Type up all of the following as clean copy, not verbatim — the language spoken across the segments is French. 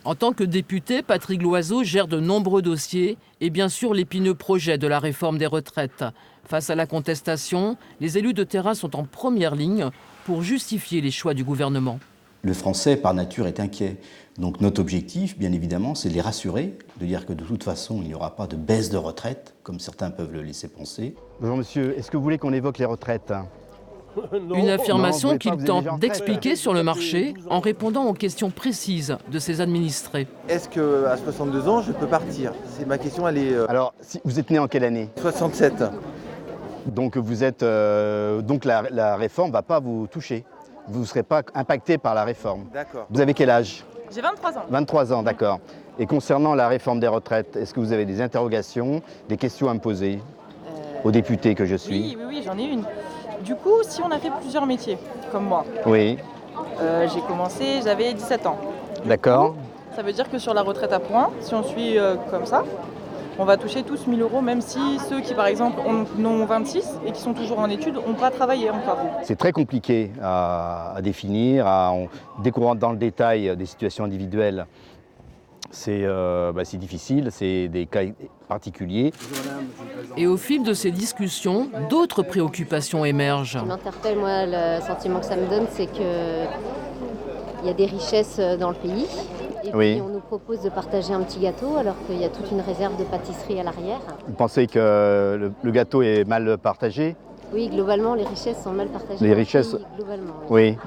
En tant que député, Patrick Loiseau gère de nombreux dossiers et bien sûr l'épineux projet de la réforme des retraites. Face à la contestation, les élus de terrain sont en première ligne pour justifier les choix du gouvernement. Le Français, par nature, est inquiet. Donc notre objectif, bien évidemment, c'est de les rassurer, de dire que de toute façon, il n'y aura pas de baisse de retraite, comme certains peuvent le laisser penser. Bonjour monsieur, est-ce que vous voulez qu'on évoque les retraites ? Une affirmation Non, qu'il vous êtes déjà en tente retraite. d'expliquer sur le marché en répondant aux questions précises de ses administrés. Est-ce qu'à 62 ans, je peux partir? C'est ma question, elle est Alors, vous êtes né en quelle année ? 67. Donc donc la réforme ne va pas vous toucher. Vous ne serez pas impacté par la réforme. D'accord. Vous avez quel âge ? J'ai 23 ans. 23 ans, d'accord. Et concernant la réforme des retraites, est-ce que vous avez des interrogations, des questions à me poser aux députés que je suis ? Oui, j'en ai une. Du coup, si on a fait plusieurs métiers, comme moi, Oui, j'ai commencé, j'avais 17 ans. d'accord. Ça veut dire que sur la retraite à points, si on suit comme ça, on va toucher tous 1 000 euros, même si ceux qui, par exemple, en ont 26 et qui sont toujours en études n'ont pas travaillé encore. C'est très compliqué à définir, dès qu'on rentre dans le détail des situations individuelles, c'est difficile, c'est des cas particuliers. Et au fil de ces discussions, d'autres préoccupations émergent. Ce qui m'interpelle, moi, le sentiment que ça me donne, c'est qu'il y a des richesses dans le pays. Et Oui. puis on nous propose de partager un petit gâteau alors qu'il y a toute une réserve de pâtisserie à l'arrière. Vous pensez que le gâteau est mal partagé ? Oui, globalement, les richesses sont mal partagées. Les dans le richesses- pays, globalement. Oui. Oui.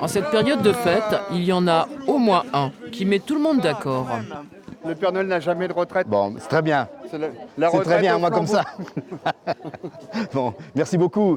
En cette période de fête, il y en a au moins un qui met tout le monde d'accord. Le Père Noël n'a jamais de retraite. Bon, c'est très bien. C'est la C'est retraite très bien, au moi comme flambeau. ça. Bon, merci beaucoup.